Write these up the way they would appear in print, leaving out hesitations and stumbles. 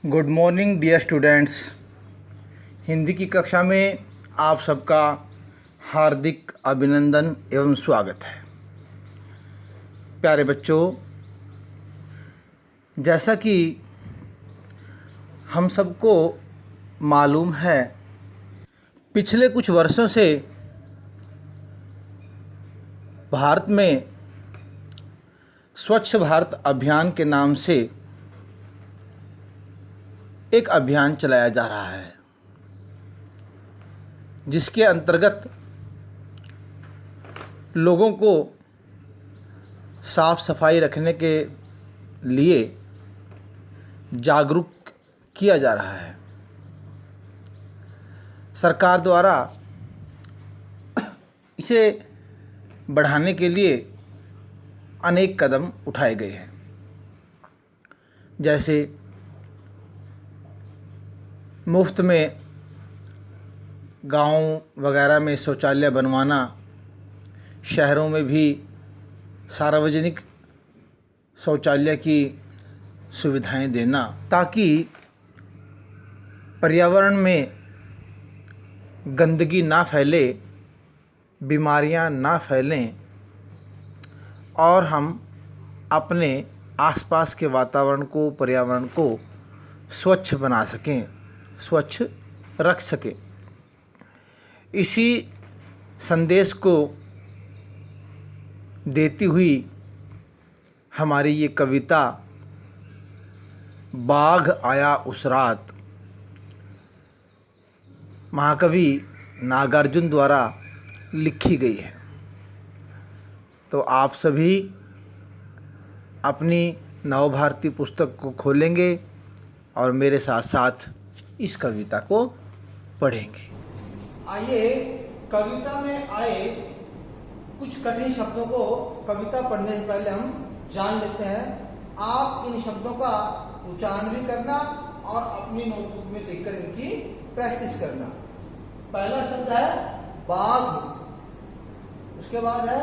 Good morning dear students. Hindi की कक्षा में आप सबका हार्दिक अभिनंदन एवं स्वागत है। प्यारे बच्चों, जैसा कि हम सबको मालूम है, पिछले कुछ वर्षों से भारत में स्वच्छ भारत अभियान के नाम से एक अभियान चलाया जा रहा है, जिसके अंतर्गत लोगों को साफ सफाई रखने के लिए जागरूक किया जा रहा है। सरकार द्वारा इसे बढ़ाने के लिए अनेक कदम उठाए गए हैं, जैसे मुफ्त में गांव वगैरह में शौचालय बनवाना, शहरों में भी सार्वजनिक शौचालय की सुविधाएं देना, ताकि पर्यावरण में गंदगी ना फैले, बीमारियां ना फैलें और हम अपने आसपास के वातावरण को, पर्यावरण को स्वच्छ बना सकें, स्वच्छ रख सकें। इसी संदेश को देती हुई हमारी ये कविता बाघ आया उस रात महाकवि नागार्जुन द्वारा लिखी गई है। तो आप सभी अपनी नवभारती पुस्तक को खोलेंगे और मेरे साथ साथ इस कविता को पढ़ेंगे। आइए कविता में आए कुछ कठिन शब्दों को कविता पढ़ने से पहले हम जान लेते हैं। आप इन शब्दों का उच्चारण भी करना और अपनी नोटबुक में देखकर इनकी प्रैक्टिस करना। पहला शब्द है बाघ, उसके बाद है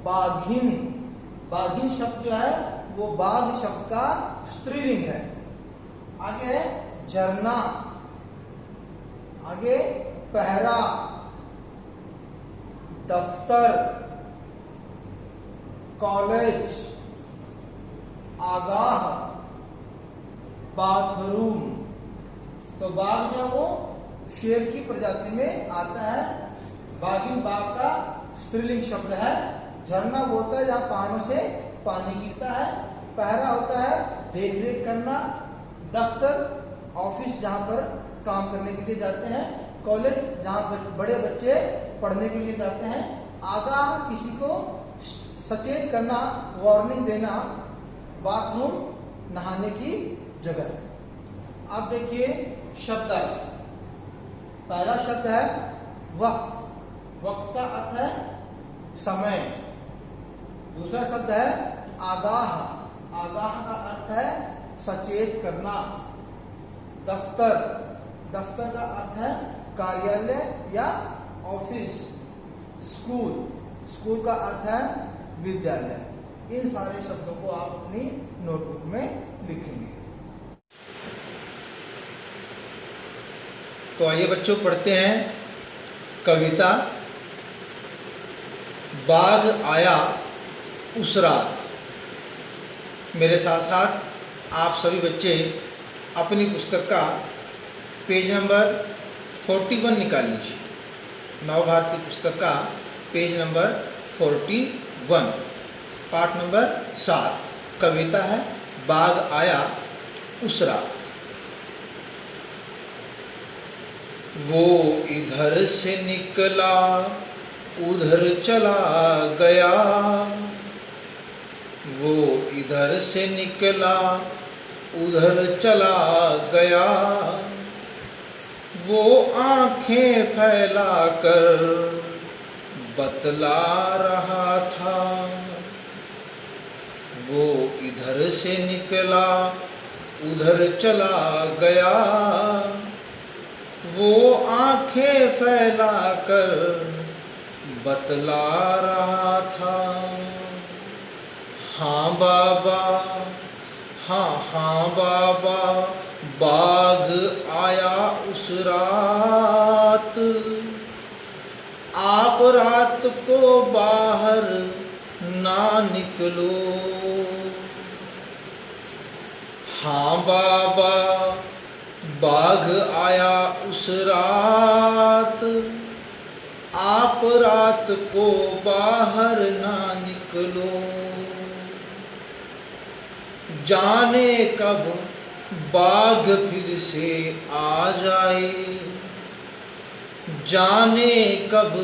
बाघिन। बाघिन शब्द जो है वो बाघ शब्द का स्त्रीलिंग है। आगे है झरना, आगे पहरा, दफ्तर, कॉलेज, आगाह, बाथरूम। तो बाघ जो है वो शेर की प्रजाति में आता है। बाघिन बाघ का स्त्रीलिंग शब्द है। झरना वो होता है जहाँ पहाड़ों से पानी गिरता है। पहरा होता है देख रेख करना। दफ्तर ऑफिस जहाँ पर काम करने के लिए जाते हैं। कॉलेज जहाँ बड़े बच्चे पढ़ने के लिए जाते हैं। आगाह किसी को सचेत करना, वार्निंग देना। बाथरूम नहाने की जगह। अब देखिए शब्दार्थ। पहला शब्द है वक्त। वक्त का अर्थ है समय। दूसरा शब्द है आगाह। आगाह का अर्थ है सचेत करना। दफ्तर। दफ्तर का अर्थ है कार्यालय या ऑफिस। स्कूल। स्कूल का अर्थ है विद्यालय। इन सारे शब्दों को आप अपनी नोटबुक में लिखेंगे। तो आइए बच्चों पढ़ते हैं कविता बाघ आया उस रात। मेरे साथ साथ आप सभी बच्चे अपनी पुस्तक का पेज नंबर 41 निकाल लीजिए। नवभारती पुस्तक का पेज नंबर 41, पाठ नंबर 7। कविता है बाघ आया उस रात। वो इधर से निकला उधर चला गया। वो इधर से निकला उधर चला गया। वो आंखें फैलाकर बतला रहा था। वो इधर से निकला उधर चला गया। वो आंखें फैलाकर बतला रहा था। हाँ बाबा, हाँ हाँ बाबा, बाघ आया उस रात, आप रात को बाहर ना निकलो। हाँ बाबा, बाघ आया उस रात, आप रात को बाहर ना निकलो। जाने कब बाघ फिर से आ जाए, जाने कब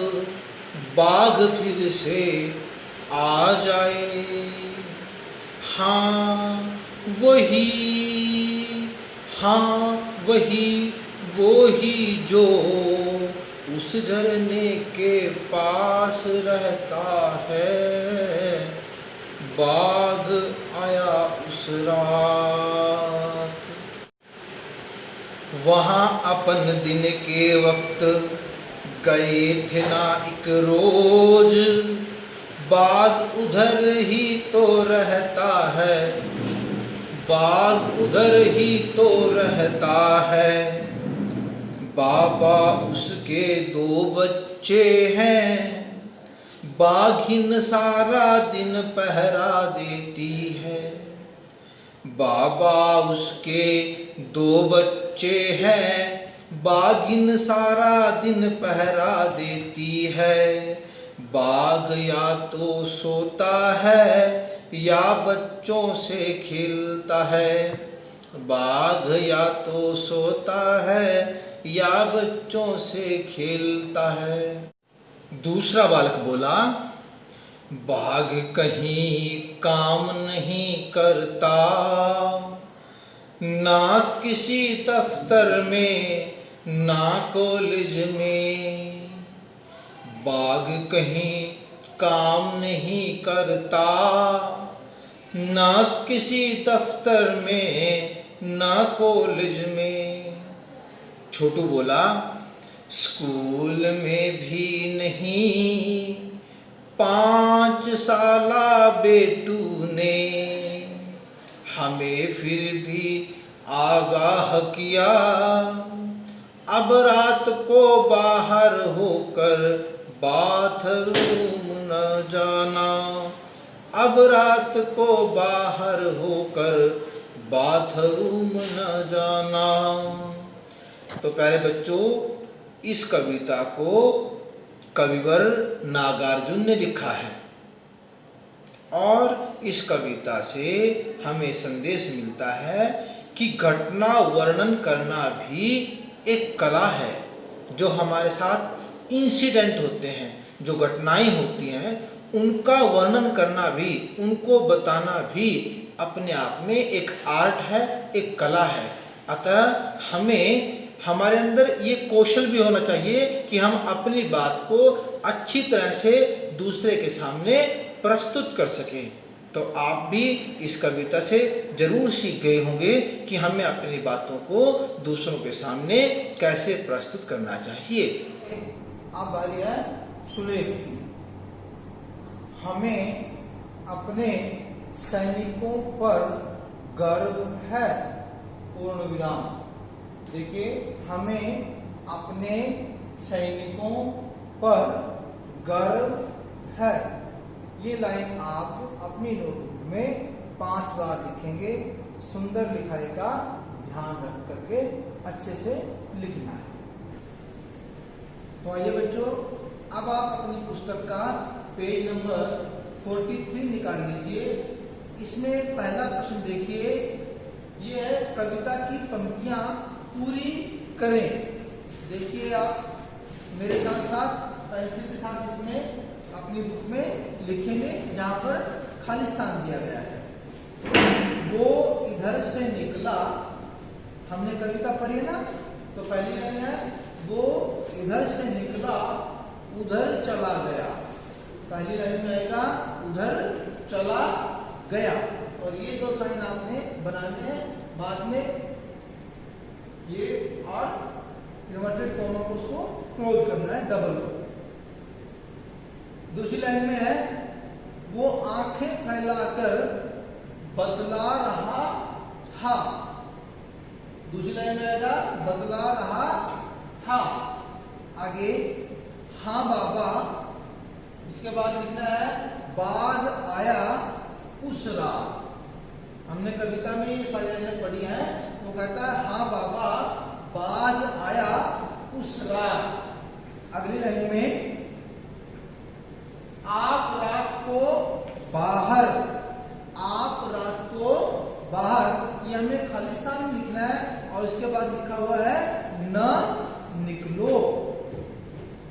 बाघ फिर से आ जाए। हाँ वही, हाँ वही, वो ही जो उस झरने के पास रहता है। बाघ आया उस रात। वहाँ अपन दिन के वक्त गए थे ना एक रोज, बाघ उधर ही तो रहता है, बाघ उधर ही तो रहता है। बाबा उसके 2 बच्चे हैं, बाघिन सारा दिन पहरा देती है। बाबा उसके 2 बच्चे हैं, बाघिन सारा दिन पहरा देती है। बाघ या तो सोता है या बच्चों से खेलता है, बाघ या तो सोता है या बच्चों से खेलता है। दूसरा बालक बोला, बाघ कहीं काम नहीं करता, ना किसी दफ्तर में ना कॉलेज में। बाघ कहीं काम नहीं करता, ना किसी दफ्तर में ना कॉलेज में। छोटू बोला, स्कूल में भी नहीं, 5 साला बेटू ने हमें फिर भी आगाह किया। अब रात को बाहर होकर बाथरूम न जाना, अब रात को बाहर होकर बाथरूम न जाना। तो प्यारे बच्चों, इस कविता को कविवर नागार्जुन ने लिखा है और इस कविता से हमें संदेश मिलता है कि घटना वर्णन करना भी एक कला है। जो हमारे साथ इंसिडेंट होते हैं, जो घटनाएं होती हैं, उनका वर्णन करना भी, उनको बताना भी अपने आप में एक आर्ट है, एक कला है। अतः हमें हमारे अंदर ये कौशल भी होना चाहिए कि हम अपनी बात को अच्छी तरह से दूसरे के सामने प्रस्तुत कर सकें। तो आप भी इस कविता से जरूर सीख गए होंगे कि हमें अपनी बातों को दूसरों के सामने कैसे प्रस्तुत करना चाहिए। अब बारी है सुलेख की। हमें अपने सैनिकों पर गर्व है, पूर्ण विराम। देखिए, हमें अपने सैनिकों पर गर्व है। ये लाइन आप अपनी नोटबुक में 5 बार लिखेंगे। सुंदर लिखाई का ध्यान रख करके अच्छे से लिखना है। तो आइए बच्चों, अब आप अपनी पुस्तक का पेज नंबर 43 निकाल लीजिए। इसमें पहला प्रश्न देखिए, ये है कविता की पंक्तियां पूरी करें। देखिए, आप मेरे साथ साथ पेंसिल के साथ इसमें अपनी बुक में लिखेंगे जहां पर खाली स्थान दिया गया है। वो इधर से निकला, हमने कविता पढ़ी है ना, तो पहली लाइन है वो इधर से निकला उधर चला गया। पहली लाइन में आएगा उधर चला गया, और ये 2 लाइन आपने बनाने हैं। बाद में ये और इन्वर्टेड कॉमा को उसको क्लोज करना है, डबल को। दूसरी लाइन में है वो आंखें फैलाकर बतला रहा था। दूसरी लाइन में आएगा बतला रहा था। आगे हाँ बाबा, इसके बाद लिखना है बाद आया उस रात। हमने कविता में ये सारी लाइनें पढ़ी हैं। वो कहता है हाँ बाबा बाद आया उस रात। अगली लाइन में आप रात को बाहर, आप रात को बाहर, ये हमें खालिस्तान में लिखना है और इसके बाद लिखा हुआ है न निकलो।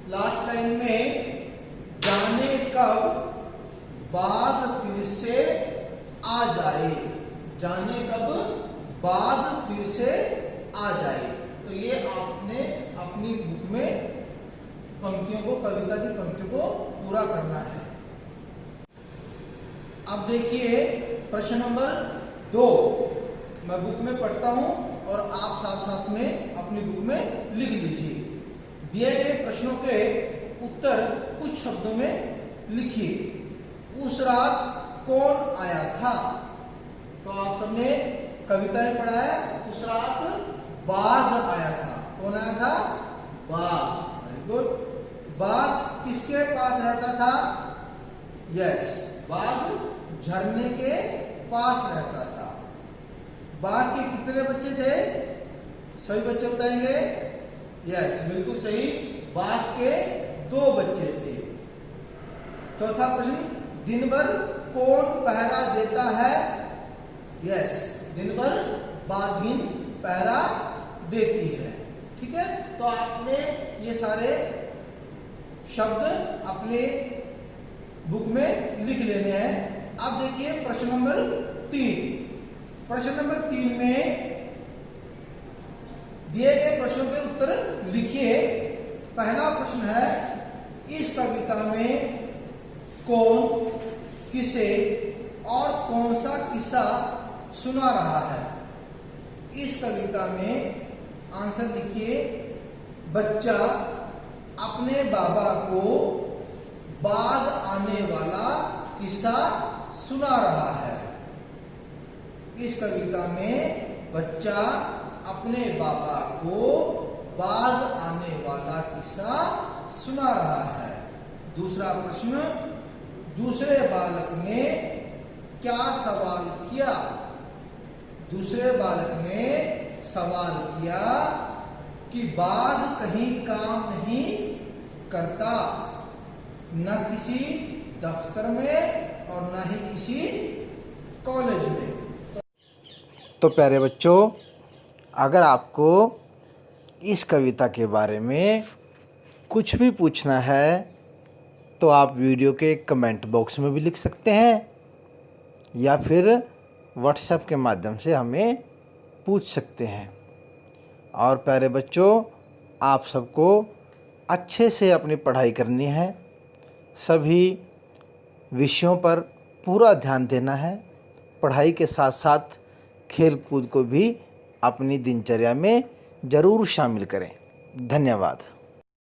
लास्ट लाइन में जाने कब बाद फिर से आ जाए, जाने कब बाद फिर से आ जाए। तो ये आपने अपनी बुक में पंक्तियों को, कविता की पंक्तियों को पूरा करना है। अब देखिए प्रश्न नंबर 2, मैं बुक में पढ़ता हूं और आप साथ साथ में अपनी बुक में लिख लीजिए। दिए गए प्रश्नों के उत्तर कुछ शब्दों में लिखिए। उस रात कौन आया था? तो आप सबने कविता में पढ़ा है उस रात बाघ आया था। कौन आया था? बाघ। Very good. बाघ किसके पास रहता था? यस, बाघ झरने के पास रहता था। बाघ के कितने बच्चे थे? सभी बच्चे बताएंगे। यस, बिल्कुल सही, बाघ के 2 बच्चे थे। चौथा प्रश्न, दिन भर कौन पहरा देता है? यस, दिन भर बाघिन पहरा देती है। ठीक है, तो आपने ये सारे शब्द अपने बुक में लिख लेने हैं। अब देखिए प्रश्न नंबर 3। प्रश्न नंबर 3 में दिए गए प्रश्नों के उत्तर लिखिए। पहला प्रश्न है, इस कविता में कौन, किसे और कौन सा किस्सा सुना रहा है? इस कविता में आंसर लिखिए, बच्चा अपने बाबा को बाद आने वाला किस्सा सुना रहा है। इस कविता में बच्चा अपने बाबा को बाद आने वाला किस्सा सुना रहा है। दूसरा प्रश्न, दूसरे बालक ने क्या सवाल किया? दूसरे बालक ने सवाल किया कि बाघ कहीं काम नहीं करता, न किसी दफ्तर में और न ही किसी कॉलेज में। तो प्यारे बच्चों, अगर आपको इस कविता के बारे में कुछ भी पूछना है तो आप वीडियो के कमेंट बॉक्स में भी लिख सकते हैं या फिर व्हाट्सएप के माध्यम से हमें पूछ सकते हैं। और प्यारे बच्चों, आप सबको अच्छे से अपनी पढ़ाई करनी है, सभी विषयों पर पूरा ध्यान देना है। पढ़ाई के साथ साथ खेल कूद को भी अपनी दिनचर्या में ज़रूर शामिल करें। धन्यवाद।